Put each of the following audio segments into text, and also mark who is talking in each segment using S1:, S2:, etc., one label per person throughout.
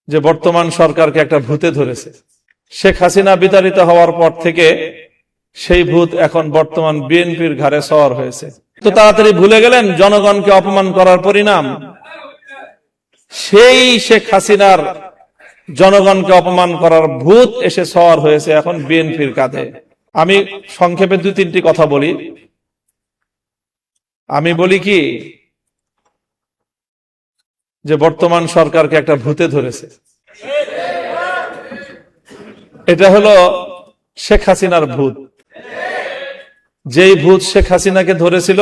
S1: যে বর্তমান সরকারকে একটা ভূতে ধরেছে। শেখ হাসিনা বিতাড়িত হওয়ার পর থেকে সেই ভূত এখন বর্তমান বিএনপির ঘাড়ে সওয়ার হয়েছে। তো তাড়াতাড়ি ভুলে গেলেন জনগণকে অপমান করার পরিণাম। সেই শেখ হাসিনার জনগণকে অপমান করার ভূত এসে সওয়ার হয়েছে এখন বিএনপির কাঁধে। আমি সংক্ষেপে 2-3টি কথা বলি। আমি বলি কি, যে বর্তমান সরকারকে একটা ভূতে ধরেছে। এটা হলো শেখ হাসিনার ভূত। যেই ভূত শেখ হাসিনাকে ধরেছিল,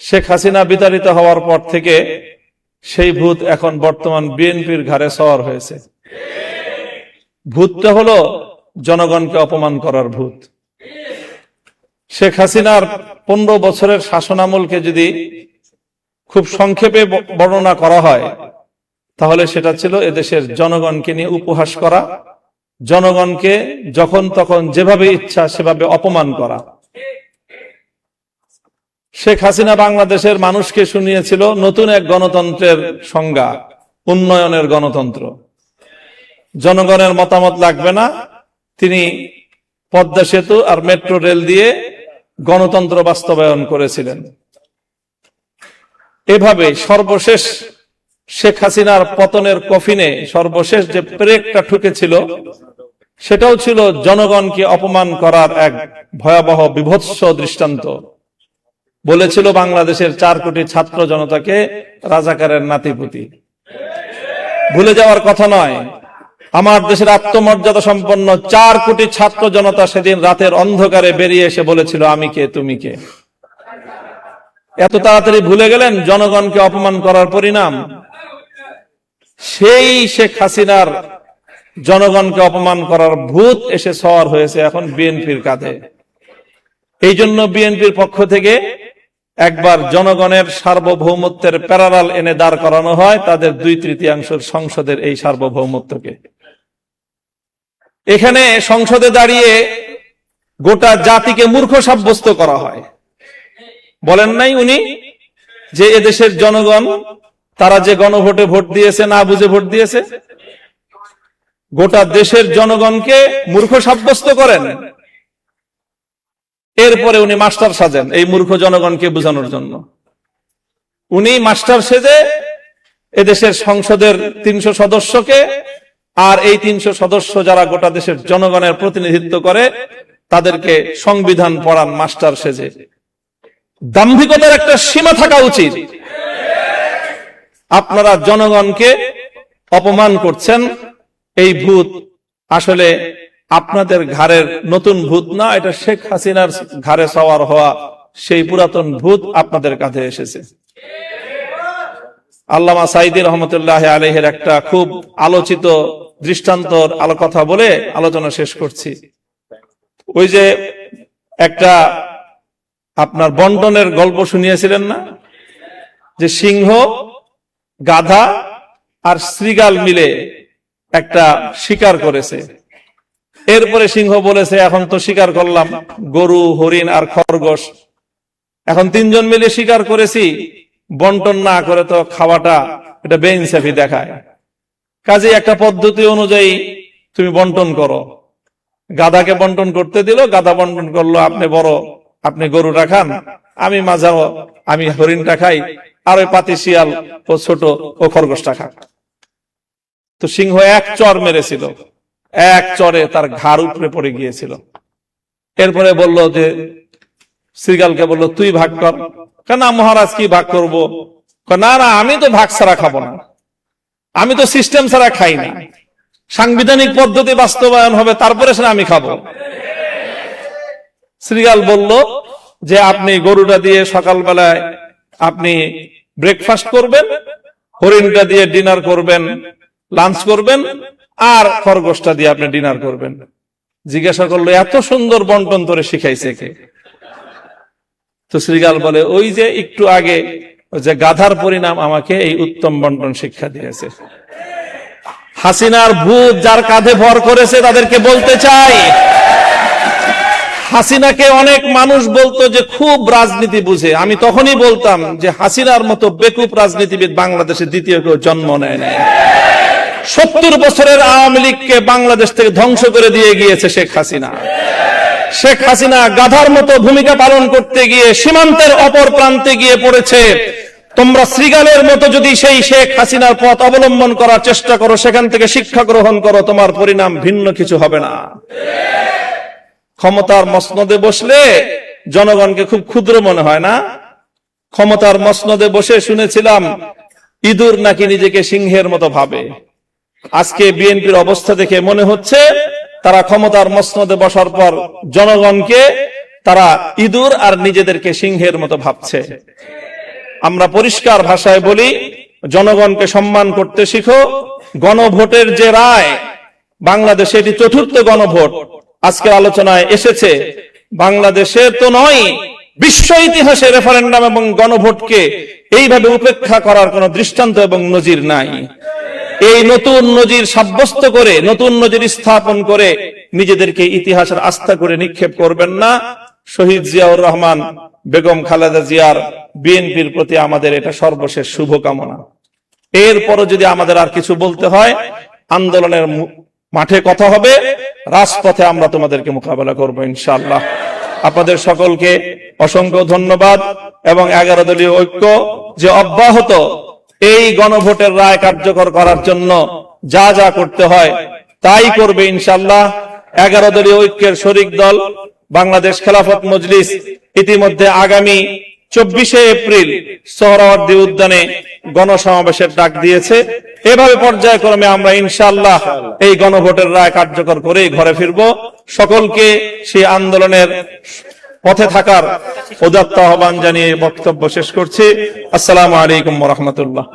S1: শেখ হাসিনা বিতাড়িত হওয়ার পর থেকে সেই ভূত এখন বর্তমান বিএনপির ঘাড়ে সওয়ার হয়েছে। ভূতটা হলো জনগণকে অপমান করার ভূত। শেখ হাসিনার 15 বছরের শাসনামলকে যদি খুব সংক্ষেপে বর্ণনা করা হয়, তাহলে সেটা ছিল এদেশের জনগণকে নিয়ে উপহাস করা, জনগণকে যখন তখন যেভাবে ইচ্ছা সেভাবে অপমান করা। শেখ হাসিনা বাংলাদেশের মানুষকে শুনিয়েছিল নতুন এক গণতন্ত্রের সংজ্ঞা, উন্নয়নের গণতন্ত্র। জনগণের মতামত লাগবে না, তিনি পদ্মা সেতু আর মেট্রো রেল দিয়ে গণতন্ত্র বাস্তবায়ন করেছিলেন। এভাবে সর্বশেষ শেখ হাসিনার পতনের কফিনে সর্বশেষ যে ব্রেকটা ঠুকেছিল, সেটাও ছিল জনগণকে অপমান করার এক ভয়াবহ বিভৎস দৃষ্টান্ত। বলেছিল বাংলাদেশের 4 কোটি ছাত্র জনতাকে রাজাকারের নাতিপুতি। ভুলে যাওয়ার কথা নয়, আমার দেশের আত্মমর্যাদা সম্পন্ন 4 কোটি ছাত্র জনতা সেদিন রাতের অন্ধকারে বেরিয়ে এসে বলেছিল, আমি কে, তুমি কে। এত তাড়াতাড়ি ভুলে গেলেন জনগণকে অপমান করার পরিণাম। সেই শেখ হাসিনার জনগণকে অপমান করার ভূত এসে সওয়ার হয়েছে এখন বিএনপির কাঁধে। এই জন্য বিএনপির পক্ষ থেকে একবার জনগণের সার্বভৌমত্বের প্যারালাল এনে দাঁড় করানো হয় তাদের 2/3 সংসদের এই সার্বভৌমত্বকে। এখানে সংসদে দাঁড়িয়ে গোটা জাতিকে মূর্খ সাব্যস্ত করা হয়। বলেন নাই উনি যে এদেশের জনগণ তারা যে গণভোটে ভোট দিয়েছে, না বুঝে ভোট দিয়েছে। গোটা দেশের জনগণকে মূর্খ সাব্যস্ত করেন, এরপরে উনি মাস্টার সাজেন এই মূর্খ জনগণকে বোঝানোর জন্য। উনি মাস্টার সেজে এদেশের সংসদের 300 সদস্যকে আর এই 300 সদস্য যারা গোটা দেশের জনগণের প্রতিনিধিত্ব করে তাদেরকে সংবিধান পড়ান মাস্টার সেজে। দাম্ভিকতার একটা সীমা থাকা উচিত। আপনারা জনগণকে অপমান করছেন। এই ভূত আসলে আপনাদের ঘাড়ের নতুন ভূত না, এটা শেখ হাসিনার ঘাড়ে সওয়ার হওয়া সেই পুরাতন ভূত আপনাদের কাঁধে এসেছে। আল্লামা সাঈদী রহমতুল্লাহ আলাইহির একটা খুব আলোচিত দৃষ্টান্তর কথা বলে আলোচনা শেষ করছি। ওই যে একটা আপনার বন্টনের গল্প শুনিয়েছিলেন না, যে সিংহ, গাধা আর শ্রীগাল মিলে একটা শিকার করেছে। এরপরে সিংহ বলেছে, এখন তো শিকার করলাম গরু, হরিণ আর খরগোশ, এখন 3 জন মিলে শিকার করেছি, বন্টন না করে তো খাওয়াটা এটা বেইনসাফি দেখায়। কাজে একটা পদ্ধতি অনুযায়ী তুমি বন্টন করো। গাধাকে বন্টন করতে দিল, গাধা বন্টন করলো, আপনি বড়, আপনি গরুটা খান, আমি মাঝাও, আমি হরিণটা খাই, আর ওই পাতি শিয়াল ও ছোট ও খরগোশটা খাক। তো সিংহ এক চর মেরেছিল, এক চরে তার ঘাড় উপরে পড়ে গিয়েছিল। এরপরে বলল যে শ্রীগালকে বলল, তুই ভাগ কর। না মহারাজ, কি ভাগ করব? না না, আমি তো ভাগ ছাড়া খাবো না, আমি তো সিস্টেম ছাড়া খাই না, সাংবিধানিক পদ্ধতি বাস্তবায়ন হবে তারপরে সেটা আমি খাবো। শ্রীগাল বলল যে আপনি গরুটা দিয়ে সকালবেলায় আপনি ব্রেকফাস্ট করবেন, হরিণটা দিয়ে ডিনার করবেন, লাঞ্চ করবেন, আর খরগোশটা দিয়ে আপনি ডিনার করবেন। জিজ্ঞাসা করলো, এত সুন্দর বন্টন তোরে শিখাইছে কে? তো শ্রীগাল বলে, ওই যে একটু আগে যে গাধার পরিণাম আমাকে এই উত্তম বন্টন শিক্ষা দিয়েছে। হাসিনার ভূত যার কাঁধে ভর করেছে তাদেরকে বলতে চাই, হাসিনাকে অনেক মানুষ বলতো যে খুব রাজনীতি বুঝে। আমি তখনই বলতাম যে হাসিনার মতো বেকুব রাজনীতিবিদ বাংলাদেশে দ্বিতীয় কেউ জন্ম নেয় নাই। 70 বছরের আওয়ামী লীগকে বাংলাদেশ থেকে ধ্বংস করে দিয়ে গিয়েছে শেখ হাসিনা। শেখ হাসিনা গাধার মতো ভূমিকা পালন করতে গিয়ে সীমান্তের অপর প্রান্তে গিয়ে পড়েছে। তোমরা শ্রীগালের মতো যদি সেই শেখ হাসিনার পথ অবলম্বন করার চেষ্টা করো, সেখান থেকে শিক্ষা গ্রহণ করো, তোমার পরিণাম ভিন্ন কিছু হবে না। ক্ষমতার মসনদে বসলে জনগণকে খুব ক্ষুদ্র মনে হয় না? ক্ষমতার মসনদে বসে শুনেছিলাম ইঁদুর নাকি নিজেকে সিংহের মতো ভাবে। আজকে বিএনপির অবস্থা দেখে মনে হচ্ছে তারা ক্ষমতার মসনদে বসার পর জনগণকে তারা ইঁদুর আর নিজেদেরকে সিংহের মতো ভাবছে। আমরা পরিষ্কার ভাষায় বলি, জনগণকে সম্মান করতে শিখো। গণভোটের যে রায়, বাংলাদেশে এটি চতুর্থ গণভোট আজকের আলোচনায় এসেছে। বাংলাদেশের তো নয়, বিশ্ব ইতিহাসে রেফারেন্ডাম এবং গণভোটকে এইভাবে উপেক্ষা করার কোন দৃষ্টান্ত এবং নজির নাই। এই নতুন নজির সাব্যস্ত করে, নতুন নজির স্থাপন করে নিজেদেরকে ইতিহাসের আস্থা করে নিক্ষেপ করবেন না। শহীদ জিয়াউর রহমান, বেগম খালেদা জিয়ার, বিএনপির প্রতি আমাদের এটা সর্বশেষ শুভকামনা। এরপরও যদি আমাদের আর কিছু বলতে হয়, আন্দোলনের মাঠে কথা হবে, রাজপথে আমরা তোমাদেরকে মোকাবেলা করবো ইনশাআল্লাহ। আপনাদের সকলকে অসংখ্য ধন্যবাদ। এবং 11 দলীয় ঐক্য যে অব্যাহত এই গণভোটের রায় কার্যকর করার জন্য যা যা করতে হয় তাই করবে ইনশাআল্লাহ। 11 দলীয় ঐক্যের শরিক দল বাংলাদেশ খেলাফত মজলিস ইতিমধ্যে আগামী 24শে এপ্রিল সোহরাওয়ার্দী উদ্যানে গণসমাবেশের ডাক দিয়েছে। এভাবে পর্যায়ক্রমে আমরা ইনশাআল্লাহ এই গণভোটের রায় কার্যকর করেই ঘরে ফিরব। সকলকে সেই আন্দোলনের পথে থাকার উদাত্ত আহ্বান জানিয়ে বক্তব্য শেষ করছি। আসসালামু আলাইকুম ওয়া রাহমাতুল্লাহ।